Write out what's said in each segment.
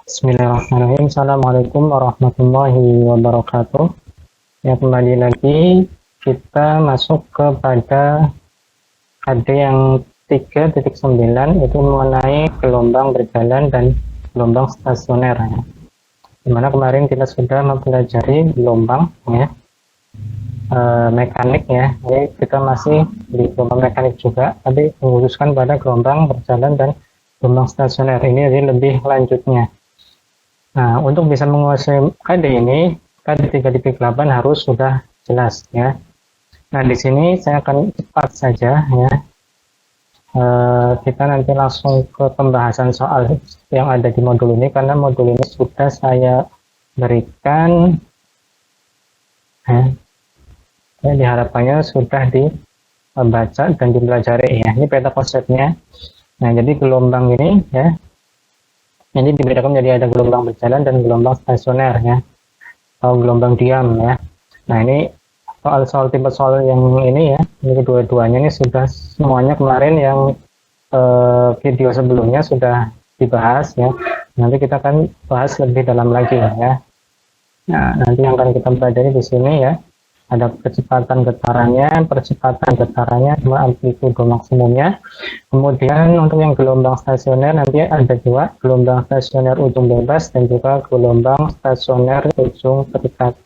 Bismillahirrahmanirrahim. Assalamualaikum warahmatullahi wabarakatuh. Ya, kembali lagi kita masuk kepada HD yang 3.9, itu mengenai gelombang berjalan dan gelombang stasioner. Ya. Dimana kemarin kita sudah mempelajari gelombang ya, mekanik ya. Jadi kita masih di gelombang mekanik juga, tapi mengkhususkan pada gelombang berjalan dan gelombang stasioner. Ini jadi lebih lanjutnya. Nah, untuk bisa menguasai KD ini, KD 3.8 harus sudah jelas ya. Nah, di sini saya akan cepat saja ya. Kita nanti langsung ke pembahasan soal yang ada di modul ini, karena modul ini sudah saya berikan ya. Diharapkannya sudah dibaca dan dipelajari ya. Ini peta konsepnya. Nah, jadi gelombang ini ya, ini dibedakan menjadi ada gelombang berjalan dan gelombang stasioner ya, atau gelombang diam ya. Nah, ini soal tipe soal yang ini ya, ini kedua-duanya ini sudah semuanya kemarin yang video sebelumnya sudah dibahas ya. Nanti kita akan bahas lebih dalam lagi ya. Nah, nanti yang akan kita pelajari di sini ya, ada percepatan getarannya, amplitudo maksimumnya. Kemudian untuk yang gelombang stasioner nanti ada juga gelombang stasioner ujung bebas dan juga gelombang stasioner ujung terikat.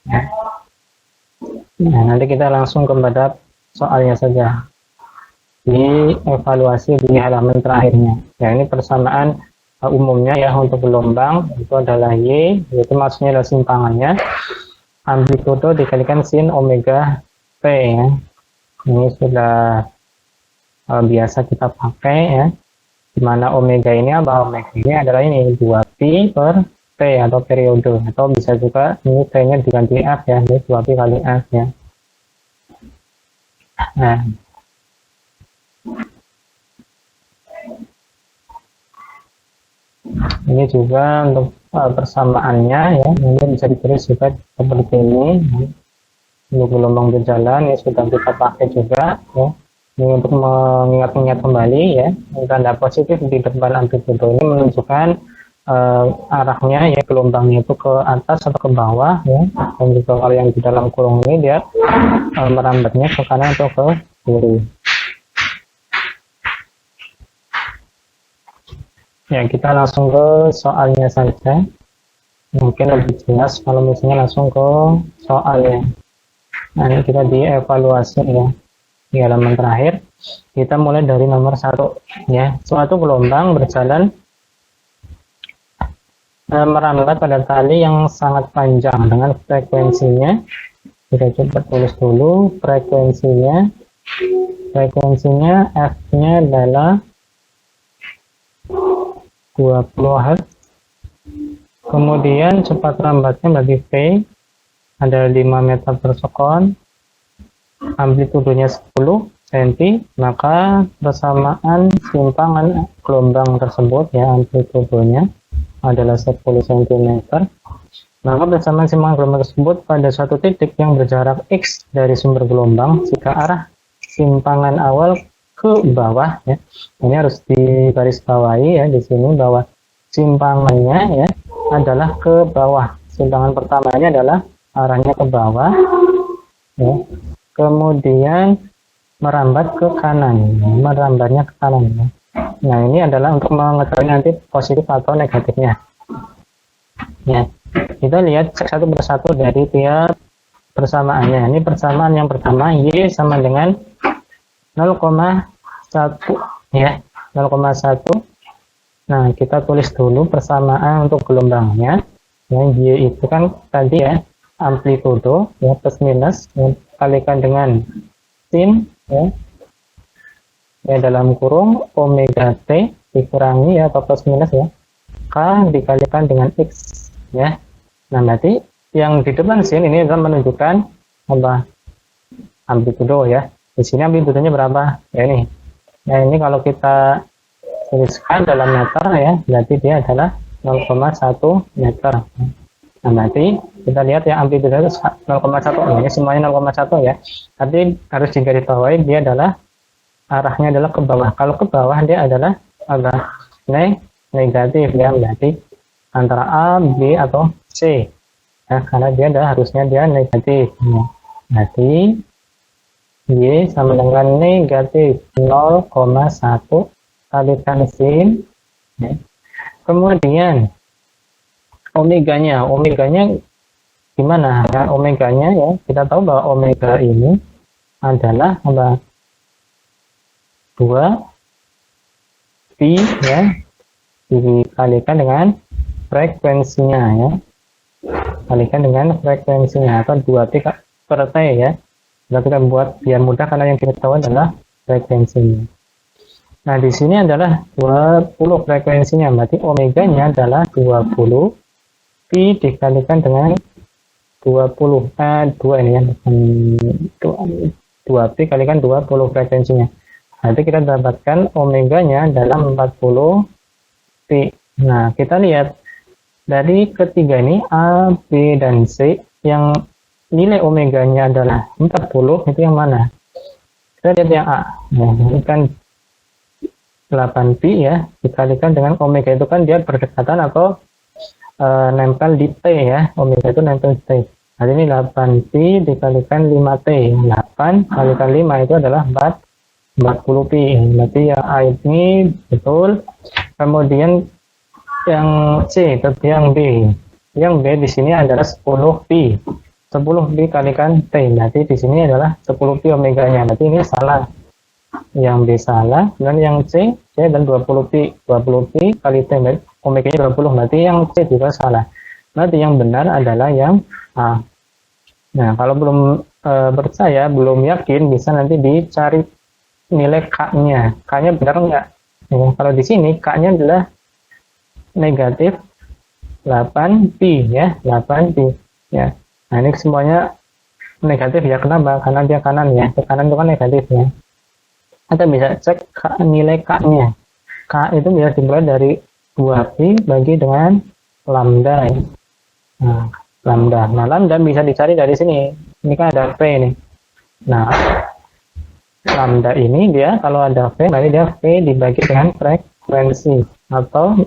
Nah, nanti kita langsung kepada soalnya saja. Dievaluasi di halaman terakhirnya. Ya, ini persamaan umumnya ya untuk gelombang itu adalah Y, yaitu maksudnya adalah simpangannya. Amplitudo dikalikan sin omega T ya. Ini sudah biasa kita pakai ya, dimana omega ini adalah ini 2pi per T atau periode, atau bisa juga ini T nya diganti F ya, ini 2pi kali F ya. Nah, ini juga untuk persamaannya ya, ini bisa ditulis juga seperti ini. Untuk gelombang berjalan ini sudah kita pakai juga ya. Ini untuk mengingat-ingat kembali ya, tanda positif di depan amplitudo ini menunjukkan arahnya ya, gelombangnya itu ke atas atau ke bawah ya, dan juga kalau yang di dalam kurung ini dia merambatnya ke kanan atau ke kiri. Ya, kita langsung ke soalnya saja, mungkin lebih jelas kalau misalnya langsung ke soalnya. Nah, ini kita dievaluasi ya. Di halaman terakhir kita mulai dari nomor 1 ya. Suatu gelombang berjalan merambat pada tali yang sangat panjang dengan frekuensinya, kita coba tulis dulu frekuensinya F nya adalah 20 Hz. Kemudian cepat rambatnya bagi V ada 5 meter per sekon, amplitudonya 10 cm, maka persamaan simpangan gelombang tersebut ya, amplitudonya adalah 10 cm. Maka persamaan simpangan gelombang tersebut pada suatu titik yang berjarak X dari sumber gelombang jika arah simpangan awal ke bawah ya. Ini harus digarisbawahi ya di sini bahwa simpangannya ya adalah ke bawah. Simpangan pertamanya adalah arahnya ke bawah ya. Kemudian merambatnya ke kanan ya. Nah, ini adalah untuk mengetahui nanti positif atau negatifnya ya. Kita lihat satu persatu dari tiap persamaannya. Ini persamaan yang pertama, Y sama dengan 0,1 ya, 0,1. Nah, kita tulis dulu persamaan untuk gelombangnya ya. Y itu kan tadi ya, amplitudo ya, plus minus ya, kalikan dengan sin ya, dalam kurung omega T dikurangi ya, atau plus minus ya, K dikalikan dengan X ya. Nah, berarti yang di depan sin ini adalah menunjukkan apa, amplitudo ya. Di sini amplitudonya berapa ya, ini ya, ini kalau kita tuliskan dalam meter ya, berarti dia adalah 0,1 meter. Nah, berarti kita lihat ya, amplitudo 0,1, ini semuanya 0,1 ya. Tapi harus digarisbawahi dia adalah arahnya adalah ke bawah. Kalau ke bawah dia adalah negatif ya, berarti antara A, B, atau C. Nah, karena dia harusnya dia negatif. Berarti Y sama dengan negatif 0,1 kalikan sin. Ya. Kemudian omeganya gimana? Ya, omeganya ya kita tahu bahwa omega ini adalah 2 pi ya dikalikan dengan frekuensinya ya. Kalikan dengan frekuensinya atau 2 pi per T ya. Nah, kita buat biar mudah karena yang kita tahu adalah frekuensinya. Nah, di sini adalah 20 frekuensinya, berarti omeganya adalah 20 pi dikalikan dengan 20 2 ini ya, 2 pi kalikan 20 frekuensinya. Nanti kita dapatkan omeganya adalah 40 pi. Nah, kita lihat dari ketiga ini A, B, dan C yang nilai omeganya adalah 40, itu yang mana? Kita lihat yang A. Nah, ini kan 8 pi ya, dikalikan dengan omega itu kan dia berdekatan atau nempel di T ya, omega itu nempel di T. Jadi ini 8 pi dikalikan 5T. 8 kalikan 5 itu adalah 40 pi. Berarti yang A ini betul. Kemudian yang C, tapi yang B. Yang B di sini adalah 10 pi. 10 pi kalikan T. Berarti di sini adalah 10 pi omeganya. Berarti ini salah. Yang B salah. Dan yang C dan 20 pi. 20 pi kali T. Omeganya 20. Berarti yang C juga salah. Berarti yang benar adalah yang A. Nah, kalau belum percaya, belum yakin, bisa nanti dicari nilai K-nya. K-nya benar enggak? Ya, kalau di sini K-nya adalah negatif 8 pi ya, 8 pi ya. Nah, ini semuanya negatif ya. Kenapa? Karena dia kanan ya. Ke kanan itu kan negatif ya. Kita bisa cek nilai K-nya. K itu bisa dimulai dari 2 pi bagi dengan lambda ya. Nah, lambda. Nah, lambda bisa dicari dari sini. Ini kan ada V nih. Nah, lambda ini dia kalau ada V, berarti dia V dibagi dengan frekuensi atau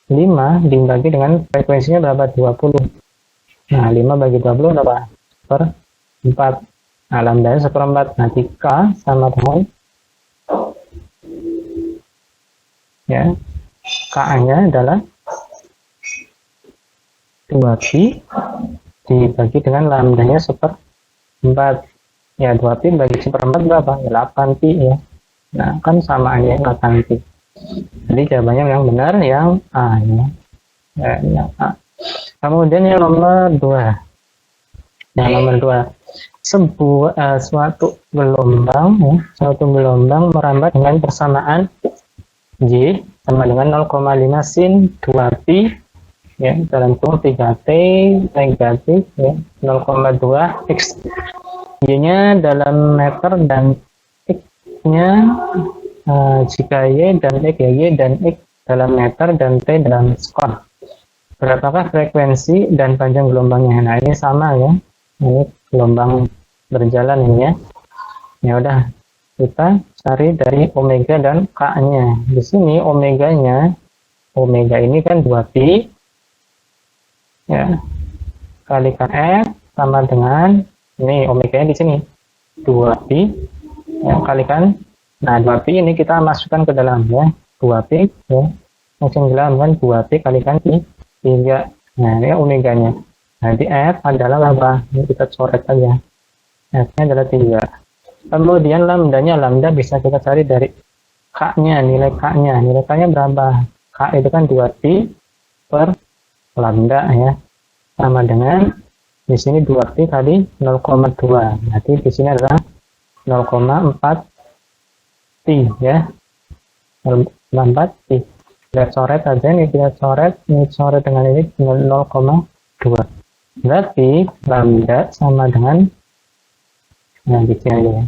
5 dibagi dengan frekuensinya berapa? 20. Nah, 5 bagi 20 berapa? Per 4. Nah, lambda seperempat. Nah, K sama dengan ya, K-nya adalah 2 pi dibagi dengan lambdanya seperempat. Ya, 2 pi bagi seperempat berapa? Ya, 8 pi ya. Nah, kan sama aja 8 pi. Jadi jawabannya yang benar yang A ya. Yang A. Kemudian yang nomor 2. Yang nomor 2. Suatu gelombang ya, suatu gelombang merambat dengan persamaan Y sama dengan 0,5 sin 2 pi ya, dalam kurung 3T negatif ya, 0,2 X. Y-nya dalam meter dan X-nya jika Y dan X ya, Y dan X dalam meter dan T dalam skor. Berapakah frekuensi dan panjang gelombangnya? Nah, ini sama ya. Ini gelombang berjalan ini ya. Ya udah, kita cari dari omega dan K-nya. Di sini omeganya, omega ini kan 2 pi ya, kalikan F sama dengan ini omeganya di sini 2 pi ya, kalikan. Nah, 2 pi ini kita masukkan ke dalam ya, 2 pi ya, langsung dalam kan 2 pi kalikan pi 3. Nah, ini omeganya. Nanti F adalah apa? Ini kita coret aja. F-nya adalah 3. Kemudian lambdanya, lambda bisa kita cari dari K-nya, nilai K-nya. Nilai K-nya berapa? K itu kan 2 pi per lambda ya. Sama dengan di sini 2 pi kali 0,2. Nanti di sini adalah 0,4 pi ya. 0,4 pi. Kita coret aja nih, kita coret, ini coret dengan ini 0,2. Berarti lambda sama dengan, nah di sini aja ya.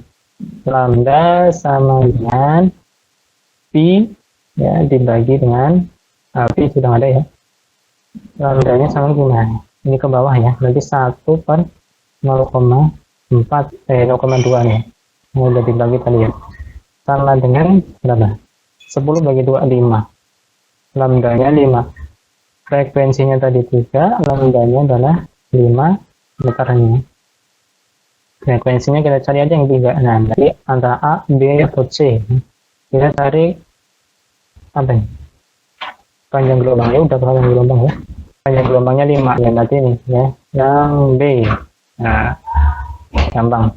Lambda sama dengan pi ya dibagi dengan pi sudah ada ya. Lambdanya sama gimana? Ini ke bawah ya. Berarti 1 per 0,4 0,2 nih. Ini udah dibagi tadi ya. Sama dengan berapa? 10 bagi 2 5. Lambdanya 5. frekuensinya tadi 3, lambdanya adalah 5 meternya. Frekuensinya kita cari aja yang 3. Nah, dari antara A, B, atau C. Kita cari apa ini? Panjang gelombangnya udah panjang gelombang ya. Panjang gelombangnya 5 ya, berarti ini ya. Yang B. Nah, gampang.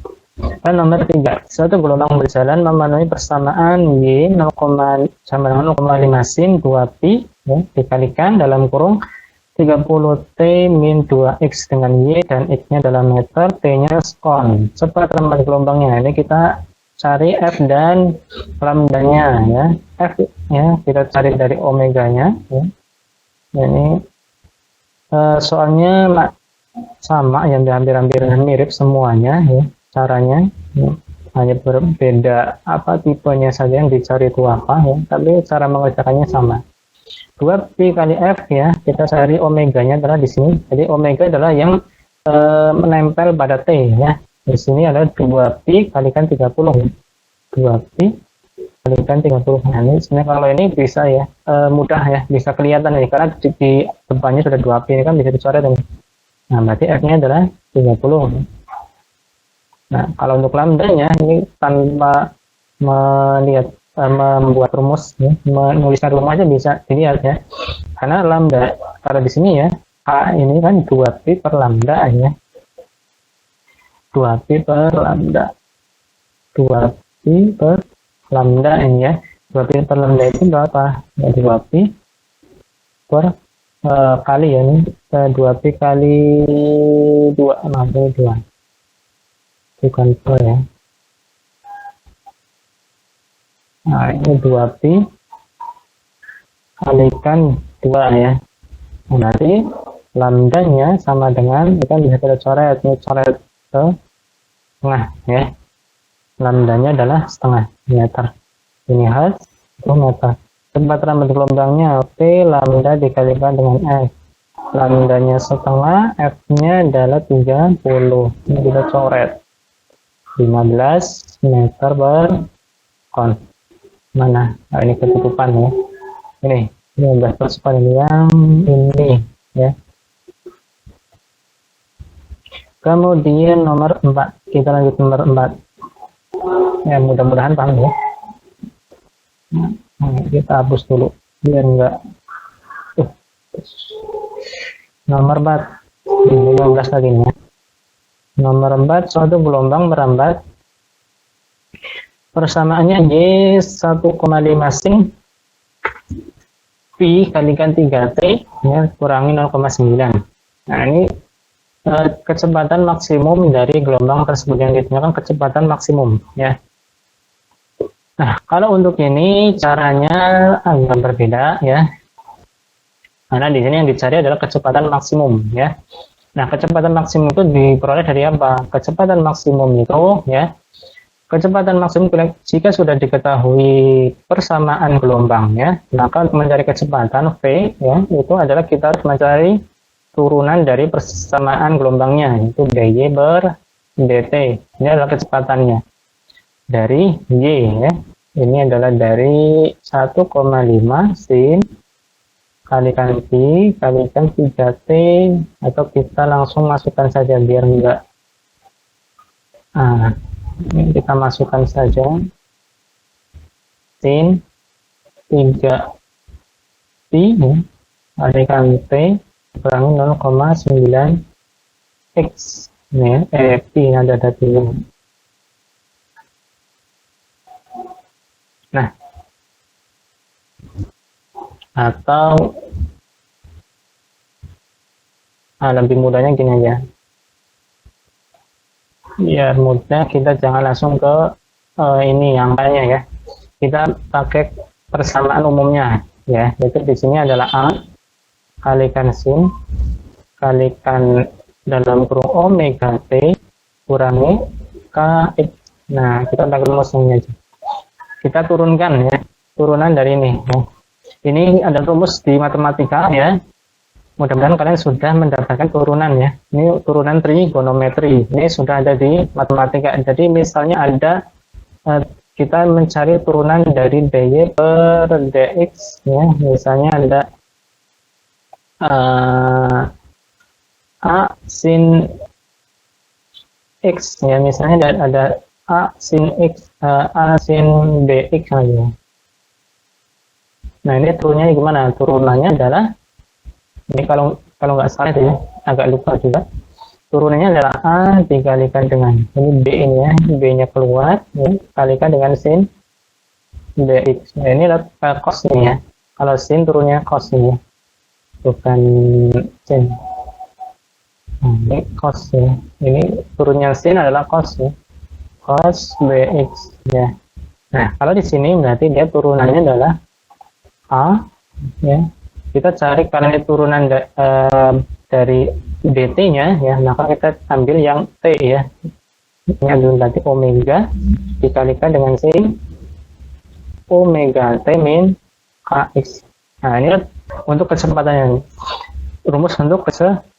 Dan nomor 3, suatu gelombang berjalan memenuhi persamaan Y 0, sama dengan 0,5 sin 2pi ya, dikalikan dalam kurung 30T min 2X dengan Y dan X-nya dalam meter, T-nya sekon. Cepat lembar gelombangnya. Ini kita cari F dan lambdanya ya. F ya, kita cari dari omeganya ya. Ini soalnya sama yang hampir-hampir mirip semuanya ya caranya ya. Hanya berbeda apa tipenya saja yang dicari itu apa ya, tapi cara mengerjakannya sama. 2pi kali F ya, kita cari omeganya adalah di sini. Jadi omega adalah yang menempel pada T ya. Di sini adalah 2pi kalikan 30. 2pi kalikan 30. Nah, ini sebenarnya kalau ini bisa ya, mudah ya, bisa kelihatan nih karena di depannya sudah 2pi, ini kan bisa dicoret ini. Nah, berarti F-nya adalah 30. Nah, kalau untuk lambdanya ini tanpa melihat membuat rumus ya, menuliskan rumus aja bisa dilihat ya, karena lambda kalau di sini ya A ini kan 2pi per lambda ya, 2pi per lambda, 2pi per lambda ini ya. 2pi per lambda itu berapa ya? 2pi per kali ya, ini 2pi kali 2 maksudnya 2 bukan per ya. Nah, ini 2pi kalikan 2 ya. Berarti lambdanya sama dengan, kita bisa kita coret, ini coret ke tengah ya. Lambdanya adalah setengah meter. Ini has, itu meter. Tempat lambat gelombangnya P lambda dikalikan dengan F. Lambdanya setengah, F-nya adalah 30. Ini kita coret. 15 meter per kon. Mana? Nah, ini ketutupan ya. Ini 15 per sekon ini yang ini ya. Kemudian nomor 4, kita lanjut nomor 4. Ya, mudah-mudahan paham ya. Nah, kita hapus dulu biar enggak. Nomor 4. 15 lagi ya. Nomor 4, suatu gelombang merambat. Persamaannya Y 1,5 sin Pi kalikan 3T ya, kurangi 0,9. Nah, ini kecepatan maksimum dari gelombang tersebut, yang ditentukan kecepatan maksimum ya. Nah, kalau untuk ini caranya agak berbeda ya. Karena di sini yang dicari adalah kecepatan maksimum ya. Nah, kecepatan maksimum itu diperoleh dari apa? Kecepatan maksimum itu ya, kecepatan maksimum jika sudah diketahui persamaan gelombang ya, maka mencari kecepatan V ya, itu adalah kita harus mencari turunan dari persamaan gelombangnya, yaitu dy per dt. Ini adalah kecepatannya dari y ya. Ini adalah dari 1,5 sin kalikan pi kalikan 3t, atau kita langsung masukkan saja biar enggak. Ini kita masukkan saja sin 3 pi ya, kalikan t kurangi 0,9 x ya, pi ada datinya. Nah, atau lebih mudahnya gini aja, biar mudah kita jangan langsung ke ini angkanya ya, kita pakai persamaan umumnya ya, yaitu di sini adalah A kalikan sin kalikan dalam kurung omega t kurangi kx. Nah, kita pakai rumusnya aja, kita turunkan ya, turunan dari ini ya. Ini ada rumus di matematika ya, mudah-mudahan kalian sudah mendapatkan turunan ya. Ini turunan trigonometri, ini sudah ada di matematika. Jadi misalnya ada kita mencari turunan dari dy per dx ya, misalnya ada eh, A sin X ya, misalnya ada A sin X, A sin BX aja. Nah, ini turunnya gimana? Turunannya adalah, ini kalau nggak salah itu ya, agak lupa juga. Turunannya adalah A dikalikan dengan, ini B ini ya, B-nya keluar, ya, kalikan dengan sin BX. Nah, ini adalah cos-nya ya. Kalau sin turunnya cos ini ya, bukan sin. Nah, ini cos ya. Ini turunnya sin adalah cos ya. Cos BX ya. Nah, kalau di sini berarti dia turunannya adalah A ya. Kita cari karena ini turunan dari dt-nya ya, maka kita ambil yang t ya. Ini ambil berarti omega dikalikan dengan sin omega t min kx. Nah, ini untuk kecepatannya. Rumus untuk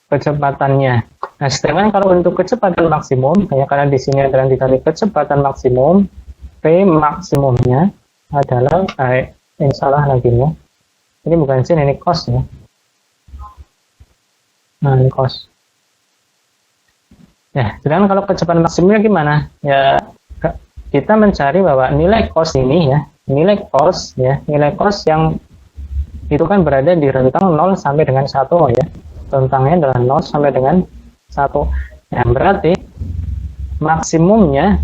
kecepatannya. Nah, sedangkan kalau untuk kecepatan maksimum, ya, karena di sini adalah dicari kecepatan maksimum, P maksimumnya adalah, ini salah lagi ya. Ini bukan sin, ini cos ya. Nah, ini cos. Ya, sedangkan kalau kecepatan maksimumnya gimana? Ya, kita mencari bahwa nilai cos ini ya, nilai cos yang itu kan berada di rentang 0 sampai dengan 1 ya. Rentangnya adalah 0 sampai dengan 1. Nah, berarti maksimumnya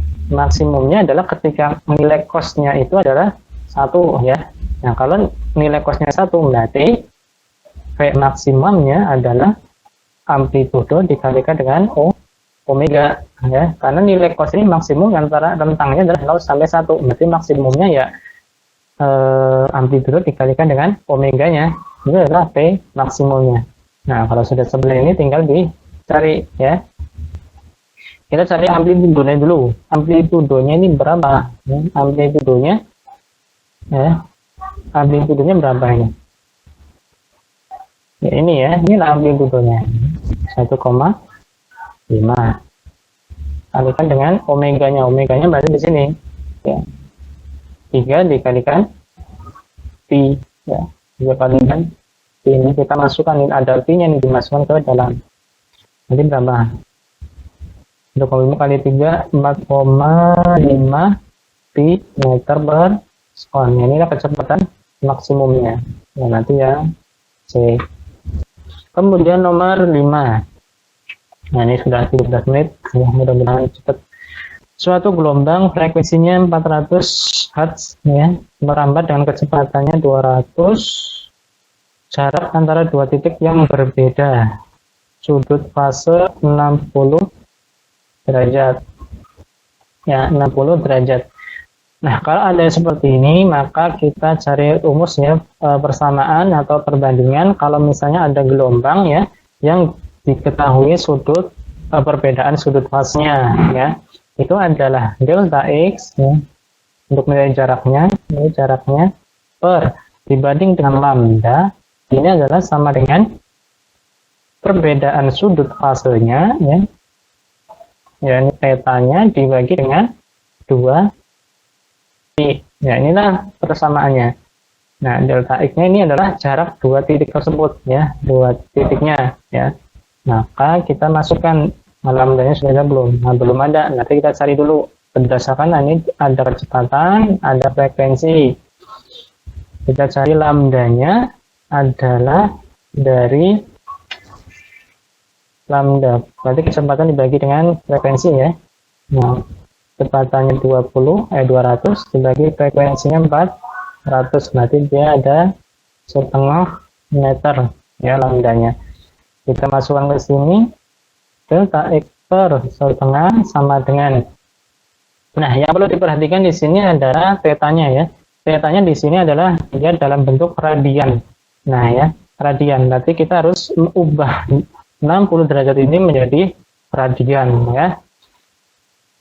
adalah ketika nilai cosnya itu adalah 1 ya. Nah, kalau nilai cosnya 1 berarti V maksimumnya adalah amplitudo dikalikan dengan omega ya. Karena nilai cos ini maksimum antara rentangnya adalah 0 sampai 1. Berarti maksimumnya ya amplitudo dikalikan dengan omeganya. Itu adalah P maksimumnya. Nah, kalau sudah sebelah ini tinggal dicari ya. Kita cari amplitudonya dulu. Amplitudonya ini berapa? Amplitudonya ya. Amplitudonya berapa ini? Ya, ini ya, ini amplitudonya 1,5. Kalikan dengan omeganya. Omeganya berarti di sini. Ya. 3 dikalikan pi ya. 3 kalikan ini kita masukkan, ini ada pi-nya nih dimasukkan ke dalam. Nanti berapa? 2,5 kali 3 4,5 pi meter per sekon. Ini adalah kecepatan maksimumnya. Ya, nanti ya C. Kemudian nomor 5. Nah, ini sudah 13 menit. Ya, mudah-mudahan cepat. Suatu gelombang frekuensinya 400 Hz ya, merambat dengan kecepatannya 200. Jarak antara dua titik yang berbeda. Sudut fase 60 derajat. Ya, 60 derajat. Nah, kalau ada seperti ini, maka kita cari rumusnya, persamaan atau perbandingan. Kalau misalnya ada gelombang ya, yang diketahui sudut, perbedaan sudut fasenya ya, itu adalah delta X ya, untuk nilai jaraknya, per dibanding dengan lambda, ini adalah sama dengan perbedaan sudut fasenya ya. Ya, ini petanya dibagi dengan 2 pi. Ya, inilah persamaannya. Nah, delta X-nya ini adalah jarak 2 titik tersebut ya, 2 titiknya ya. Maka kita masukkan, lambdanya sudah ada belum? Nah, belum ada. Nanti kita cari dulu berdasarkan ini ada kecepatan, ada frekuensi. Kita cari lambdanya adalah dari lambda, berarti kecepatan dibagi dengan frekuensi ya. Nah, kecepatannya 200 dibagi frekuensinya 400, berarti dia ada 1,5 meter ya lambdanya. Kita masukkan ke sini, delta X per 1,5 sama dengan, nah, yang perlu diperhatikan di sini adalah tetanya ya. Tetanya di sini adalah dia dalam bentuk radian. Nah ya, radian. Berarti kita harus ubah 60 derajat ini menjadi radian ya.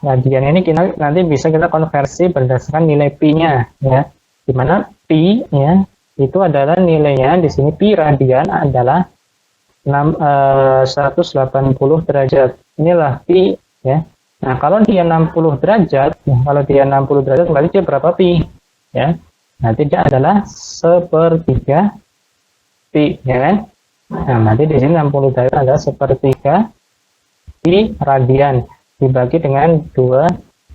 Radian ini kita nanti bisa kita konversi berdasarkan nilai pi-nya ya. Dimana pi ya itu adalah nilainya di sini, pi radian adalah 180 derajat. Inilah pi ya. Nah, kalau dia 60 derajat, berarti dia berapa pi ya? Nanti dia adalah 1/3 pi ya kan. Nah, nanti di sini 60 derajat adalah sepertiga pi radian dibagi dengan 2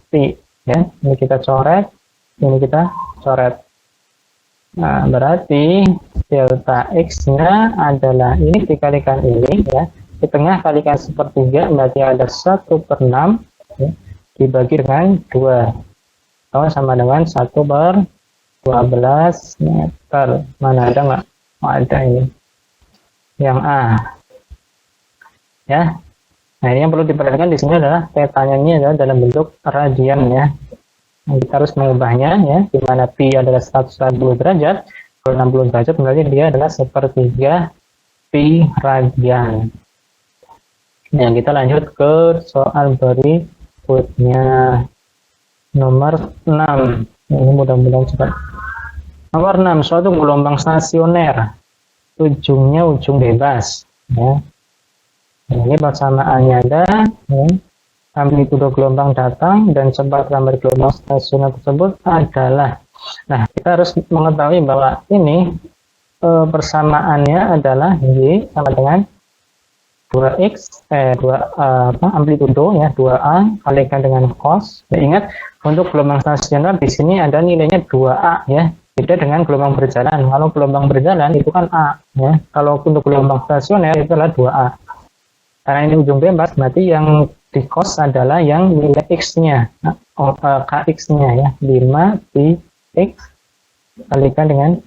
pi, ya. Ini kita coret, ini kita coret. Nah, berarti delta X-nya adalah ini dikalikan ini, ya. Di tengah kalikan sepertiga, berarti ada 1/6, ya, dibagi dengan 2. Atau sama dengan 1/12 meter. Mana ada nggak? Oh, ada ini. Yang A. Ya. Nah, ini yang perlu diperhatikan di sini adalah petanya ini adalah dalam bentuk radian, ya. Nah, kita harus mengubahnya, ya, di mana pi adalah 180 derajat, kalau 60 derajat berarti dia adalah sepertiga pi radian. Nah, kita lanjut ke soal berikutnya. Nomor 6. Ini mudah-mudahan cepat. Nomor 6, suatu gelombang stasioner. Ujungnya ujung bebas, ya. Nah, ini persamaannya ada, ya. Amplitudo gelombang datang dan cepat lambat gelombang stasioner tersebut adalah. Nah, kita harus mengetahui bahwa ini persamaannya adalah Y sama dengan 2X, amplitudo, ya, 2A kalikan dengan cos. Ya, ingat, untuk gelombang stasioner di sini ada nilainya 2A, ya. Beda dengan gelombang berjalan. Kalau gelombang berjalan itu kan A, ya. Kalau untuk gelombang stasioner itu adalah 2A. Karena ini ujung bebas, berarti yang di cos adalah yang nilai X-nya, KX-nya, ya, 5 pi X kalikan dengan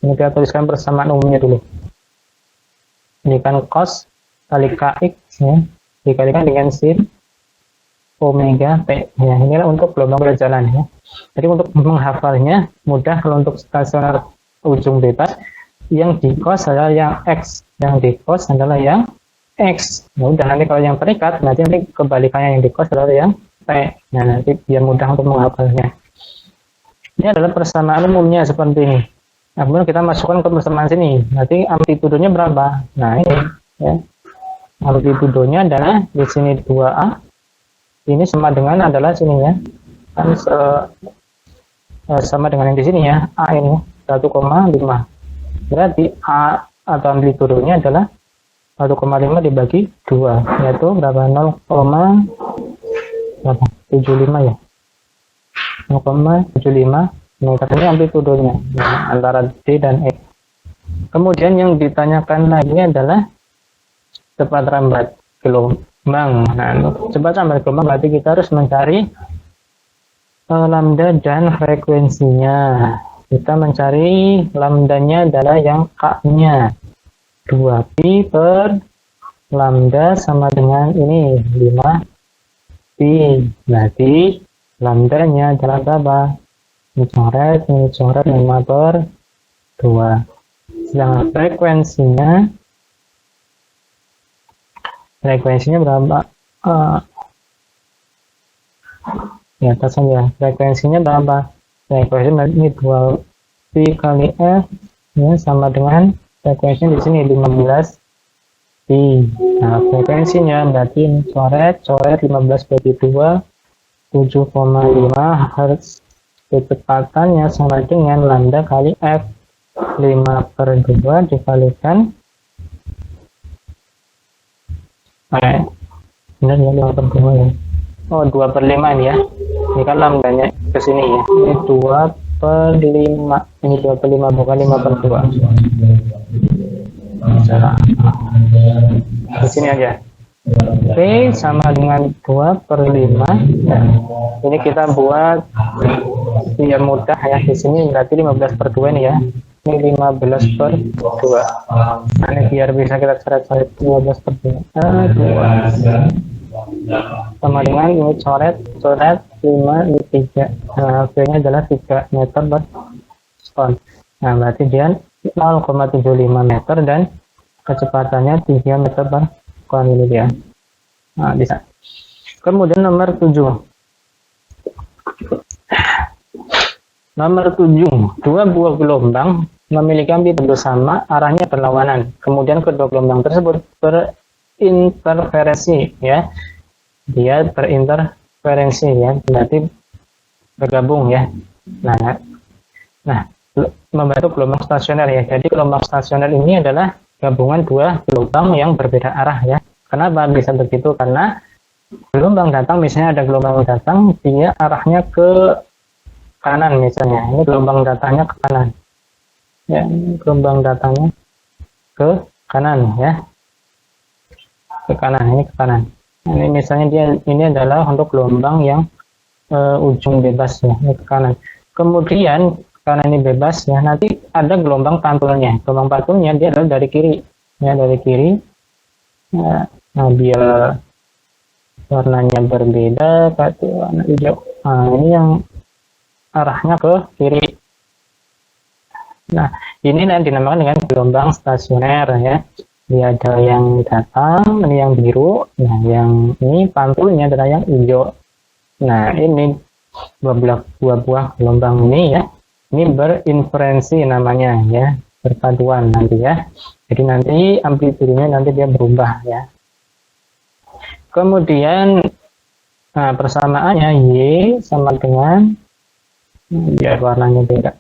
ini kita tuliskan persamaan umumnya dulu. Ini kan cos kali KX, ya, dikalikan dengan sin omega T. Ya, inilah untuk gelombang berjalan, ya. Jadi untuk menghafalnya mudah. Kalau untuk stasioner ujung bebas, yang di cos adalah yang X, yang di cos adalah yang X. Nah, udah, nanti kalau yang terikat, nanti kebalikannya yang di cos adalah yang T. Nah, nanti biar mudah untuk menghafalnya. Ini adalah persamaan umumnya seperti ini. Nah, kemudian kita masukkan ke persamaan sini. Nanti amplitudonya berapa? Nah, ini, ya. Amplitudonya adalah di sini 2A. Ini sama dengan adalah sininya. Kan sama dengan yang di sini, ya. A ini 1,5. Berarti A atau amplitudonya adalah 1,5 dibagi 2, yaitu berapa? 0,75, ya. 0,75 meter. Ini amplitudonya, ya, antara D dan E. Kemudian yang ditanyakan lagi adalah cepat lambat gelombang. Nah, cepat lambat gelombang berarti kita harus mencari lambda dan frekuensinya. Kita mencari lambdanya adalah yang K-nya 2pi per lambda sama dengan ini 5 pi. Berarti lambdanya adalah berapa? Ini coret 5/2. Sedangkan frekuensinya berapa? Di atas saja. Frekuensinya berapa? Frekuensinya ini 2pi kali F, ya, sama dengan frekuensinya di sini 15 pi. Nah, frekuensinya berarti ini coret 15 bagi 2, 7,5 Hz. Kecepatannya sama dengan lambda kali F, 5/2 dikalikan benar ya, 5/2, ya. Oh, 2/5 ini, ya. Ini kan lambdanya ke sini, ya. Ini 2/5. Ini 2/5 bukan 5/2. Di sini aja. P sama dengan 2/5. Nah, ini kita buat biar mudah, ya. Di sini berarti 15/2 ini, ya. Ini 15/2. Nah, ini biar bisa kita coret 15/2. 2 sama dengan ini coret 5 ini 3. Nah, hasilnya adalah 3 meter per sekon. Nah, berarti dia 0,75 meter dan kecepatannya 3 meter per sekon, ini dia. Nah, bisa. Kemudian nomor 7. Nomor 7, dua buah gelombang memiliki amplitudo sama, arahnya berlawanan. Kemudian kedua gelombang tersebut berinterferensi, ya. Dia berinterferensi, ya. Berarti bergabung, ya. Nah, membentuk gelombang stasioner ya. Jadi gelombang stasioner ini adalah gabungan dua gelombang yang berbeda arah ya. Kenapa bisa begitu? Karena gelombang datang, misalnya ada gelombang datang, dia arahnya ke kanan misalnya. Ini gelombang datangnya ke kanan. Ya, gelombang datangnya ke kanan ya. Ke kanan, ini ke kanan. Ini misalnya dia ini adalah untuk gelombang yang ujung bebas ya, ini ke kanan. Kemudian karena ini bebas ya, nanti ada gelombang pantulnya. Gelombang pantulnya dia adalah dari kiri ya, dari kiri. Ya, nah, biar warnanya berbeda, berarti warna hijau. Nah, ini yang arahnya ke kiri. Nah, ini yang dinamakan dengan gelombang stasioner ya. Dia ada yang datang, ini yang biru. Nah, yang ini pantulnya adalah yang hijau. Nah, ini dua buah gelombang ini ya. Ini berinferensi namanya ya, berpaduan nanti ya. Jadi nanti amplitudenya nanti dia berubah ya. Kemudian nah, persamaannya Y sama dengan, biar warnanya beda.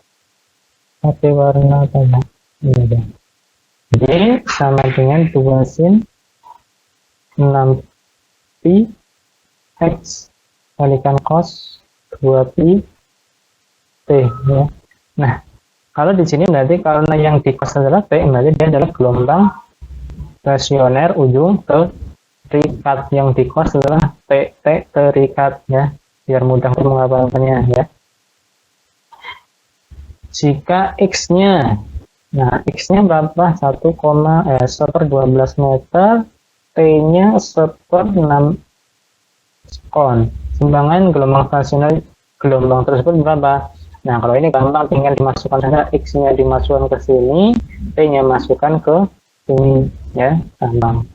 Pakai warna apa ya? Ini Y sama dengan 2 sin 6 pi X kalikan cos 2 pi T ya. Nah, kalau di sini berarti karena yang di cos adalah T, berarti dia adalah gelombang stasioner ujung terikat. Yang di cos adalah T terikat ya, biar mudah untuk menghafalkannya ya. Jika X-nya, nah X-nya berapa? 1,12 meter, T-nya 1/6 sekon. Sumbangan gelombang stasioner gelombang tersebut berapa? Nah, kalau ini gampang, tinggal dimasukkan saja, X-nya dimasukkan ke sini, T-nya masukkan ke sini, ya, gampang.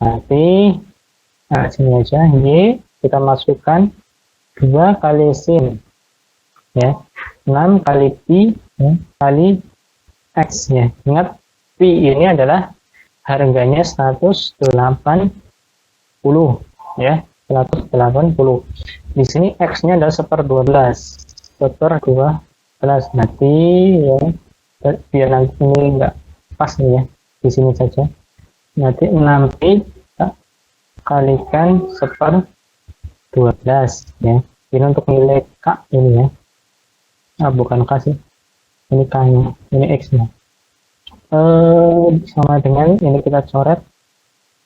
Nanti, nah, sini aja, Y, kita masukkan 2 kali sin, ya, 6 kali pi, ya, kali X, ya. Ingat, pi ini adalah harganya 180, ya, 180. Di sini X-nya adalah 1/12. 1/12 nanti ya, biar nanti ini enggak pas nih ya, di sini saja. Nanti 6 pi kalikan 1/12 ya. Ini untuk nilai K ini ya. Bukan K sih. Ini K-nya, ini X-nya. Sama dengan ini kita coret,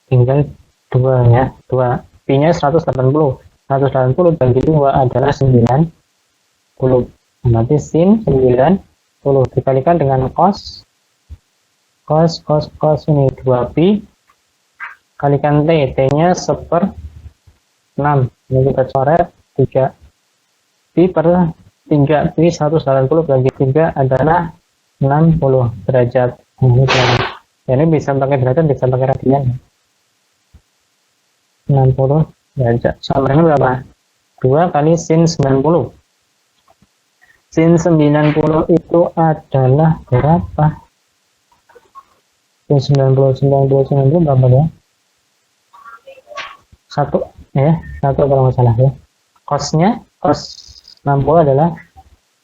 tinggal 2 ya. 2 pi-nya 180. 180 bagi 2 adalah 90. Nanti sin 90 dikalikan dengan cos ini 2 pi kalikan T nya 1/6. Ini kita coret 3 pi per 3 pi 180 bagi 3 adalah 60 derajat. Ini bisa pakai derajat, bisa pakai radian. 60 derajat sama dengan berapa? 2 kali sin 90. Sin 90 itu adalah berapa? Sin 90 berapa ya? 1 ya, 1 kalau nggak salah ya. Cosnya, cos 60 adalah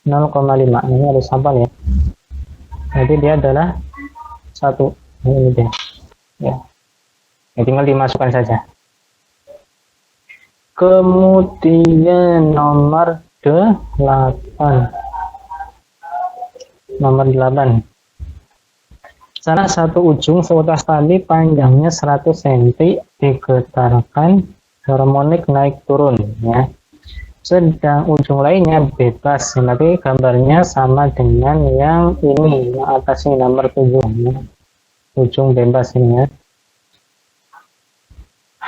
0,5. Ini harus hafal ya. Jadi dia adalah 1. Ini dia. Ya. Ya, tinggal dimasukkan saja. Kemudian nomor 8. Nomor 8. Salah satu ujung seutas tali panjangnya 100 cm digetarkan harmonik naik turun ya. Sedang ujung lainnya bebas. Nanti gambarnya sama dengan yang ini, yang atas ini nomor 7 ya. Ujung bebas ini ya.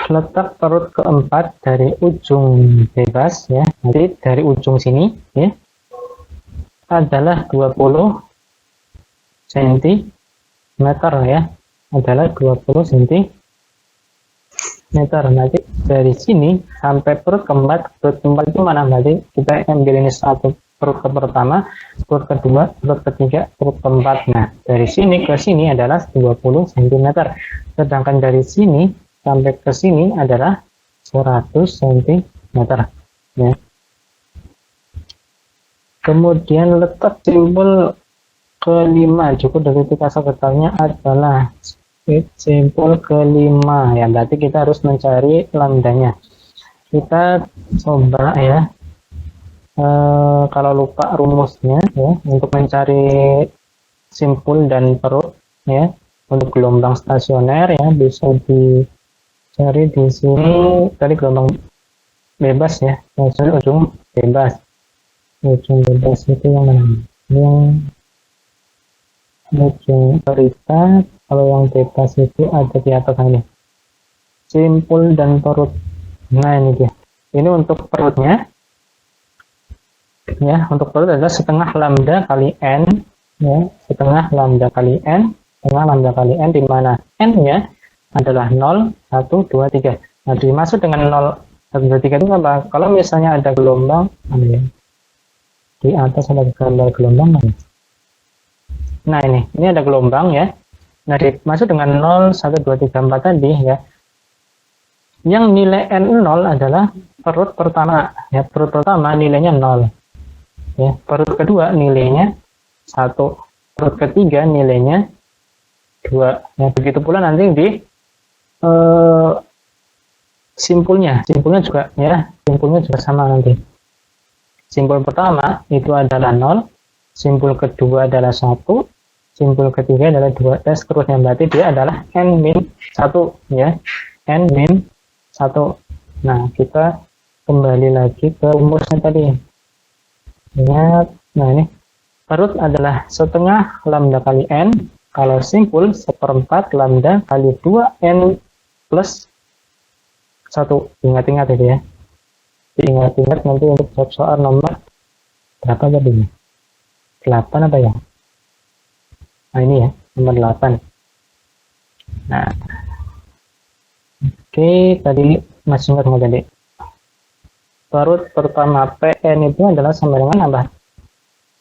Letak perut keempat dari ujung bebas ya. Nanti dari ujung sini ya adalah 20 cm ya, adalah 20 cm. Nanti dari sini sampai perut keempat itu mana? Berarti kita ambil ini satu, perut ke pertama, perut kedua, perut ketiga, perut keempat. Nah, dari sini ke sini adalah 20 cm. Sedangkan dari sini sampai ke sini adalah 100 cm ya. Kemudian letak simpul kelima cukup dari titik asal getarnya adalah simpul kelima ya, berarti kita harus mencari lambdanya. Kita coba ya, kalau lupa rumusnya ya, untuk mencari simpul dan perut ya untuk gelombang stasioner ya, bisa dicari di sini. Tadi gelombang bebas ya, maksudnya ujung bebas itu yang mana? Yang ujung terikat. Kalau yang bebas itu ada di atas ini, simpul dan perut. Nah ini dia, ini untuk perutnya ya. Untuk perut adalah setengah lambda kali n ya, setengah lambda kali n, setengah lambda kali n, di mana n nya adalah 0, 1, 2, 3. Nah dimaksud dengan 0, 1, 2, 3 itu apa? Kalau misalnya ada gelombang ya, di atas ada gambar gelombang. Nah ini ada gelombang ya. Nah dimaksud dengan 0, 1, 2, 3, 4 tadi ya, yang nilai n0 adalah perut pertama ya. Perut pertama nilainya 0 ya, perut kedua nilainya 1, perut ketiga nilainya 2 ya. Begitu pula nanti di simpulnya juga ya, simpulnya juga sama nanti. Simpul pertama itu adalah 0, simpul kedua adalah 1, simpul ketiga adalah 2, dan seterusnya. Berarti dia adalah n-1 ya, n-1. Nah kita kembali lagi ke rumusnya tadi. Ingat, nah ini perut adalah setengah lambda kali n, kalau simpul seperempat lambda kali 2n plus 1. Ingat-ingat itu ya, diingat-ingat nanti untuk soal nomor berapa jadinya, 8 apa ya. Nah ini ya, nomor 8. Nah oke, tadi masih ingat nggak tadi? Perut pertama PN itu adalah sama dengan apa?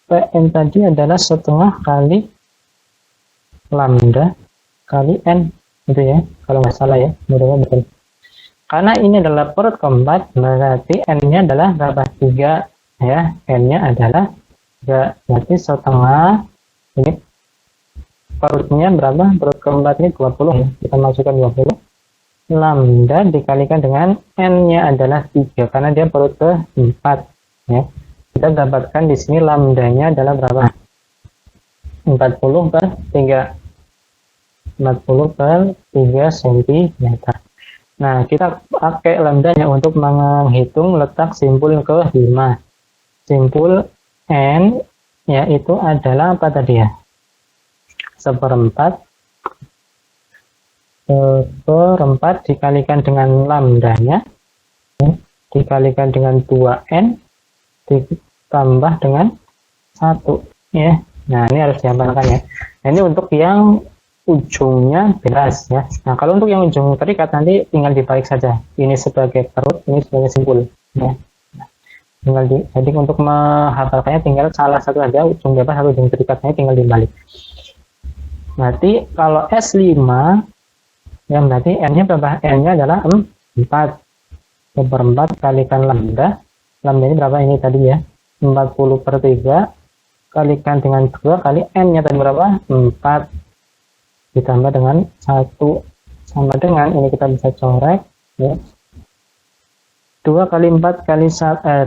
PN tadi adalah setengah kali lambda kali n itu ya, kalau nggak salah ya, mudah-mudahan betul. Karena ini adalah perut keempat, berarti n-nya adalah berapa? 3 ya, n-nya adalah 3, berarti setengah, ini perutnya berapa? Perut keempat ini 20 ya, kita masukkan 20, lambda dikalikan dengan n-nya adalah 3 karena dia perut keempat ya. Kita dapatkan di sini lambdanya adalah berapa? 40 per 3, 40 per 3 cm. Nah kita pakai lambdanya untuk menghitung letak simpul ke-5. Simpul n yaitu adalah apa tadi ya? Seperempat dikalikan dengan lambdanya dikalikan dengan 2n ditambah dengan 1 ya. Nah ini harus dihafalkan ya. Nah, ini untuk yang ujungnya bebas ya. Nah kalau untuk yang ujung terikat nanti tinggal dibalik saja, ini sebagai perut, ini sebagai simpul ya. Jadi untuk menghafalkannya tinggal salah satu saja, ujung bebas atau ujung terikatnya tinggal dibalik. Berarti kalau S5 yang berarti n-nya berapa? N-nya adalah 4 seperempat kalikan lambda. Lambda ini berapa ini tadi ya? 40 per 3 kalikan dengan 2 kali n-nya tadi berapa? 4 ditambah dengan 1 sama dengan ini, kita bisa corek ya, 2 kali 4 kali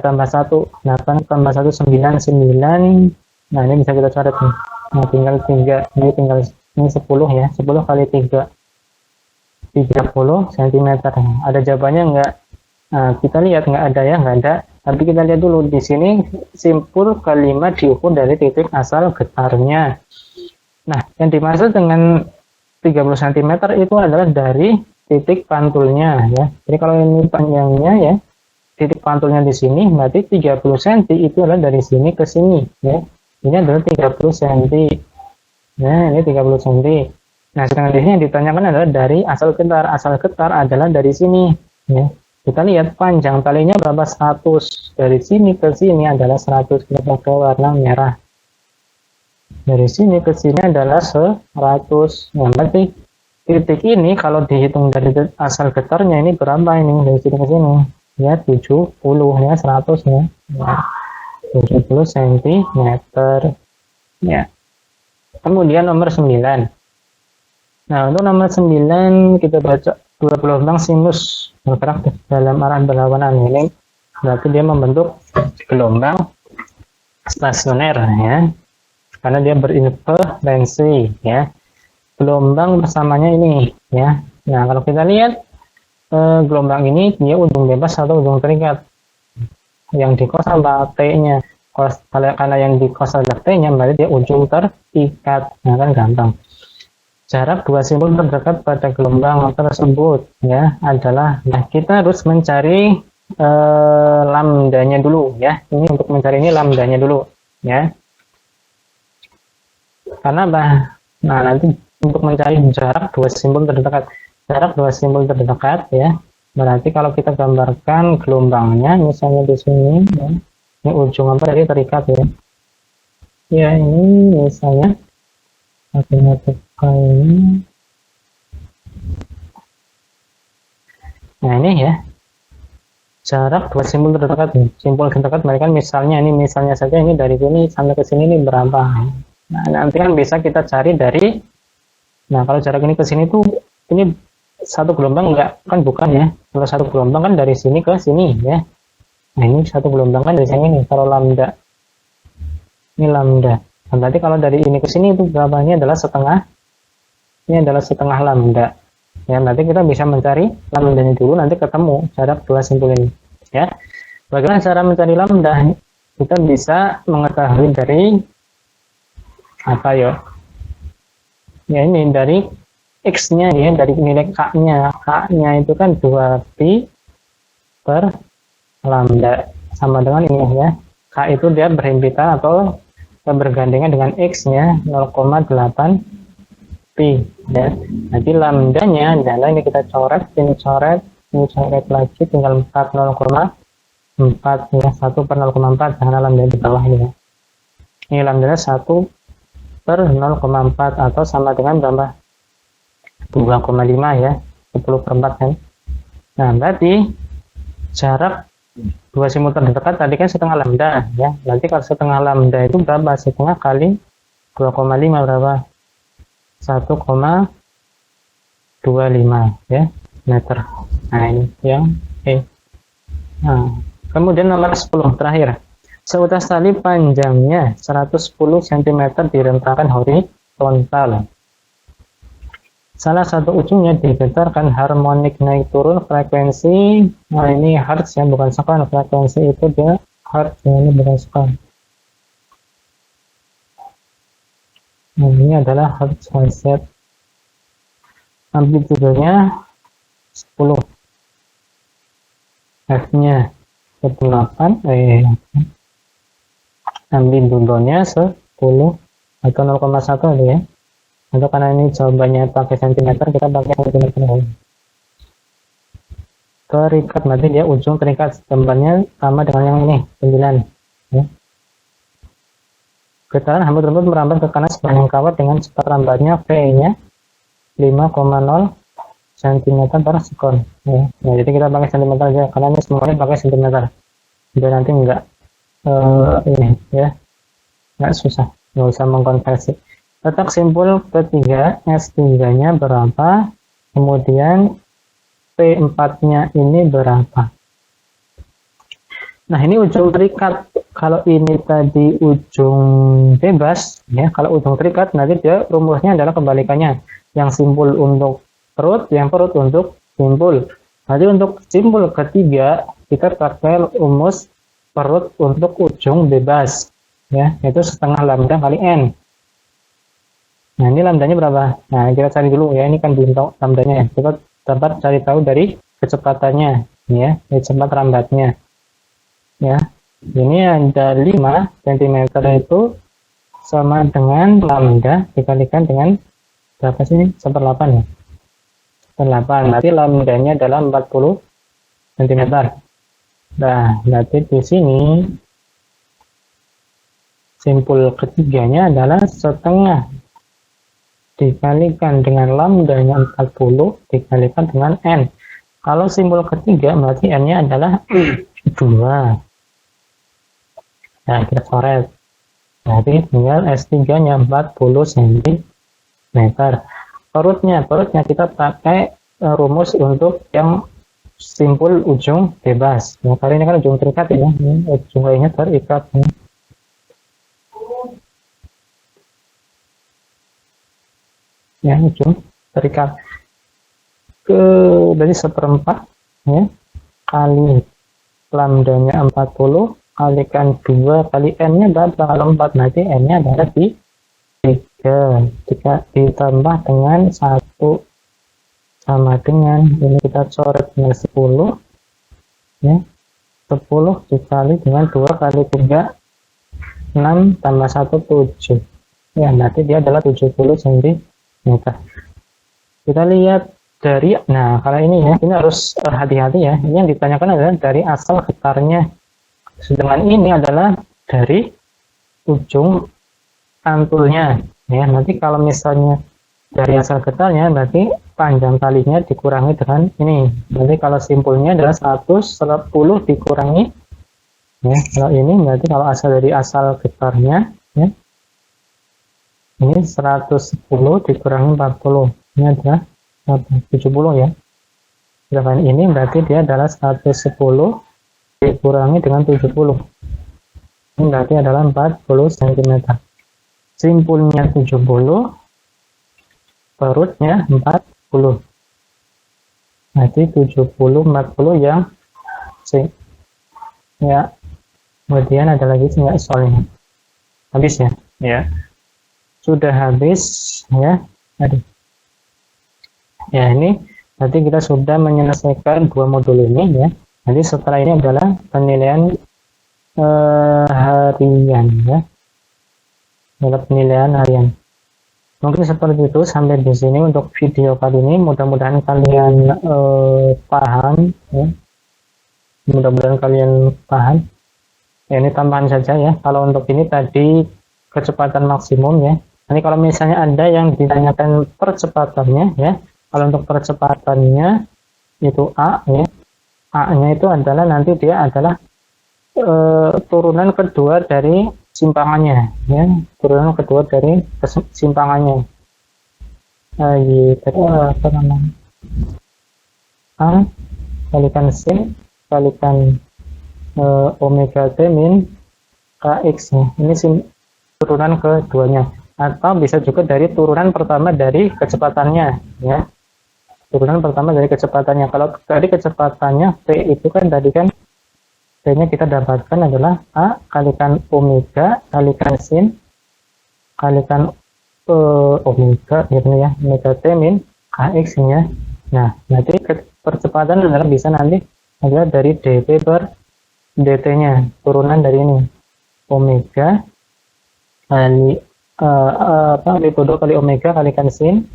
tambah 1 8 tambah 1 9 9. Nah ini bisa kita coret nih. Nah tinggal 3, ini tinggal ini 10 ya, 10 kali 3 30 cm. Ada jawabannya enggak? Nah, kita lihat nggak ada ya, nggak ada. Tapi kita lihat dulu di sini simpul kelima diukur dari titik asal getarnya. Nah, yang dimaksud dengan 30 cm itu adalah dari titik pantulnya ya. Jadi kalau ini panjangnya ya, titik pantulnya di sini, berarti 30 cm itu adalah dari sini ke sini ya. Ini adalah 30 cm. Nah, ini 30 cm. Nah, sedangkan di sini yang ditanyakan adalah dari asal getar. Asal getar adalah dari sini ya. Kita lihat panjang talinya berapa? 100. Dari sini ke sini adalah 100. Kita pakai warna merah. Dari sini ke sini adalah 100. Nah, berarti titik ini kalau dihitung dari asal getarnya ini berapa ini? Dari sini ke sini. Ya, 70 ya, 100 ya. Nah, 70 cm. Ya. Kemudian nomor 9. Nah, untuk nomor 9 kita baca dua gelombang sinus bergerak dalam arah berlawanan. Ini berarti dia membentuk gelombang stasioner ya. Karena dia berinferensi ya. Gelombang bersamanya ini ya. Nah, kalau kita lihat gelombang ini dia ujung bebas atau ujung terikat. Yang di cos sama T-nya. Karena yang di cos adalah T-nya, berarti dia ujung terikat. Nah, kan gampang. Jarak dua simpul terdekat pada gelombang tersebut ya adalah, nah kita harus mencari lambdanya dulu ya. Ini untuk mencari ini lambdanya dulu ya. Karena nah nanti untuk mencari jarak dua simpul terdekat. Jarak dua simpul terdekat ya. Berarti kalau kita gambarkan gelombangnya misalnya di sini ya. Ini ujung apa tadi terikat ya. Ya ini misalnya matematika ini. Nah ini ya. Jarak dua simpul terdekat. Simpul terdekat mereka misalnya ini misalnya saja ini dari sini sampai ke sini ini berapa. Nah, nanti kan bisa kita cari dari, nah kalau jarak ini ke sini tuh ini satu gelombang enggak kan, bukan ya. Kalau satu gelombang kan dari sini ke sini ya. Nah ini satu gelombang kan dari sini nih. Kalau lambda ini lambda. Nah, berarti kalau dari ini ke sini itu berapa? Ini adalah setengah. Ini adalah setengah lambda. Ya, nanti kita bisa mencari lambdanya dulu, nanti ketemu jarak dua simpul ini. Ya. Bagaimana cara mencari lambda? Kita bisa mengetahui dari apa ya? Ya ini dari x-nya ya, dari nilai k-nya. K-nya itu kan 2pi per lambda sama dengan ini ya. K itu dia berhimpitan atau bergandengan dengan x-nya 0,8 pi ya. Nanti lambdanya adalah ini kita coret, ini coret lagi tinggal 0,4 ya, 1 per 0,4 karena lambda di bawah ini ya. Ini lambdanya 1 per 0,4 atau sama dengan berapa? 2,5 ya, 10 per 4 kan. Nah, berarti jarak dua simpul terdekat tadi kan setengah lambda ya. Nanti kalau setengah lambda itu berapa? Setengah kali 2,5 berapa? 1,25 ya meter. Nah ini yang Nah, kemudian nomor 10 terakhir. Seutas tali panjangnya 110 cm direntangkan horizontal. Salah satu ujungnya digetarkan harmonik naik turun frekuensi. Nah ini hertz ya, bukan sekon. Frekuensi itu dia hertz ya, ini bukan sekon. Nah, ini adalah hertz Hz. Amplitudenya 10. F-nya 8. Amplitudenya 10 atau 0,1 ya. Atau karena ini jawabannya pakai cm, kita pakai cm. Terikat berarti dia ujung terikat, gambarnya sama dengan yang ini 9 ya. Getaran hambur tersebut merambat ke kanan sepanjang kawat dengan cepat rambatnya V-nya 5,0 cm per sekon ya. Nah, jadi kita pakai cm aja karena ini semuanya pakai cm biar nanti enggak ini ya, enggak susah, enggak usah mengkonversi. Letak simpul ketiga S3 nya berapa, kemudian P4 nya ini berapa. Nah ini ujung terikat. Kalau ini tadi ujung bebas ya, kalau ujung terikat nanti dia rumusnya adalah kebalikannya, yang simpul untuk perut, yang perut untuk simpul. Nanti untuk simpul ketiga kita pakai rumus perut untuk ujung bebas ya, yaitu setengah lambda kali n. Nah ini lambdanya berapa? Nah kita cari dulu ya, ini kan belum tahu lambdanya ya. Kita dapat cari tahu dari kecepatannya ya, cepat rambatnya ya. Ini ada 5 cm itu sama dengan lambda dikalikan dengan berapa sih ini? 1/8 ya? 1/8, berarti lambdanya adalah 40 cm. Nah, berarti di sini simpul ketiganya adalah setengah dikalikan dengan lambdanya 40 dikalikan dengan n. Kalau simpul ketiga berarti n-nya adalah 2. Nah, kita coret. Jadi tinggal S3-nya 40 cm. Perutnya kita pakai rumus untuk yang simpul ujung bebas. Nah, kali ini kan ujung terikat ya. Ujung lainnya terikat. Ya, ujung terikat. Dari 1/4 ya, kali lambdanya 40 kalikan 2 kali n-nya adalah 4. Nanti n-nya adalah 3. Jika ditambah dengan 1 sama dengan ini, kita coret dengan 10 ya, 10 dikali dengan 2 kali 3 6 tambah 1 7 ya, nanti dia adalah 70 cm. Kita lihat dari, nah kalau ini ya, ini harus hati-hati ya, ini yang ditanyakan adalah dari asal getarnya, sedangkan ini adalah dari ujung antulnya ya. Nanti kalau misalnya dari asal getarnya, berarti panjang kalinya dikurangi dengan ini. Berarti kalau simpulnya adalah 110 dikurangi ya, kalau ini berarti kalau asal dari asal getarnya ya, ini 110 dikurangi 40, ini adalah 70 ya. Sedangkan ini berarti dia adalah 110 dikurangi dengan 70, ini berarti adalah 40 cm. Simpulnya 70, perutnya 40, nanti 70 40 yang C ya. Kemudian ada lagi nggak soalnya? Habis ya? Ya, sudah habis ya. Aduh. Ya, ini nanti kita sudah menyelesaikan 2 modul ini ya. Nanti setelah ini adalah penilaian harian ya. Penilaian harian. Mungkin seperti itu sampai di sini untuk video kali ini. Mudah-mudahan kalian paham ya. Mudah-mudahan kalian paham. Ya, ini tambahan saja ya. Kalau untuk ini tadi kecepatan maksimum ya. Nanti kalau misalnya ada yang ditanyakan percepatannya ya. Kalau untuk percepatannya itu A ya. A-nya itu adalah nanti dia adalah turunan kedua dari simpangannya ya. Turunan kedua dari simpangannya. Tadi apa namanya? A kalikan sin kalikan omega t min kx ya. Ini turunan keduanya, atau bisa juga dari turunan pertama dari kecepatannya ya. Turunan pertama dari kecepatannya. Kalau tadi kecepatannya v itu kan tadi kan v-nya kita dapatkan adalah a kalikan omega kalikan sin kalikan omega gitu ya, omega t min kx nya. Nah, nanti percepatan adalah bisa nanti adalah dari dv per dt nya, turunan dari ini omega kali dipodok kali omega kalikan sin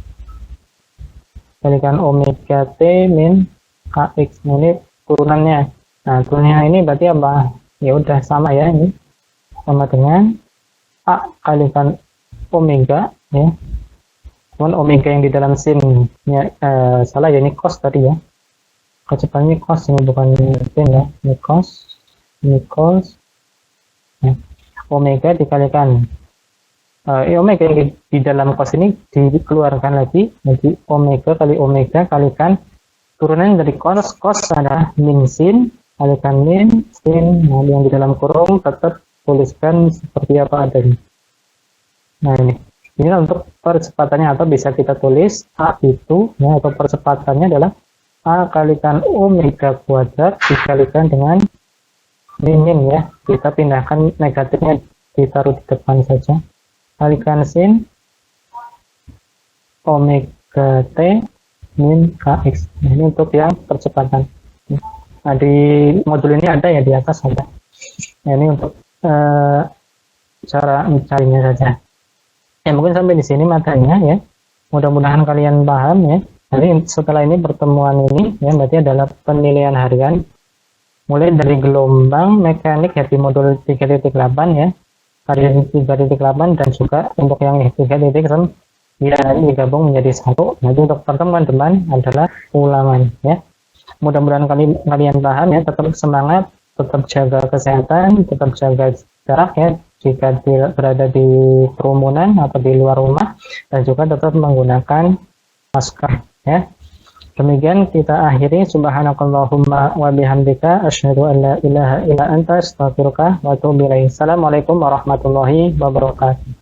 kalikan omega t min kx. Ini turunannya. Nah, turunannya ini berarti apa? Ya udah sama ya, ini sama dengan a kalikan omega ya. Cuman omega yang di dalam sin ya, salah ya, ini cos tadi ya. Kecepatannya cos, ini bukan sin ya. Ini cos ya. Omega dikalikan omega yang di dalam cos ini dikeluarkan lagi, jadi omega kali omega kalikan turunan dari cos adalah min sin kalikan min sin. Nah, yang di dalam kurung tetap tuliskan seperti apa adanya. Nah, ini untuk percepatannya, atau bisa kita tulis A itu ya, atau percepatannya adalah A kalikan omega kuadrat dikalikan dengan min ya. Kita pindahkan negatifnya, ditaruh di depan saja, kalikan sin omega t min kx. Nah, ini untuk yang percepatan. Nah, di modul ini ada ya, di atas ada. Nah, ini untuk cara mencarinya saja. Ya, mungkin sampai di sini materinya ya. Mudah-mudahan kalian paham ya. Nanti setelah ini pertemuan ini ya, berarti adalah penilaian harian mulai dari gelombang mekanik ya, di modul 3.8 ya. Harian 3.8 dan juga untuk yang 3.9 ya, nanti digabung menjadi satu. Nanti untuk pertemuan depan adalah ulangan ya. Mudah-mudahan kalian paham ya. Tetap semangat, tetap jaga kesehatan, tetap jaga jarak ya jika berada di kerumunan atau di luar rumah, dan juga tetap menggunakan masker ya. Demikian kita akhiri. Subhanakallahumma wa bihamdika asyhadu an la ilaha illa anta astaghfiruka wa atubu ilaik. Assalamualaikum warahmatullahi wabarakatuh.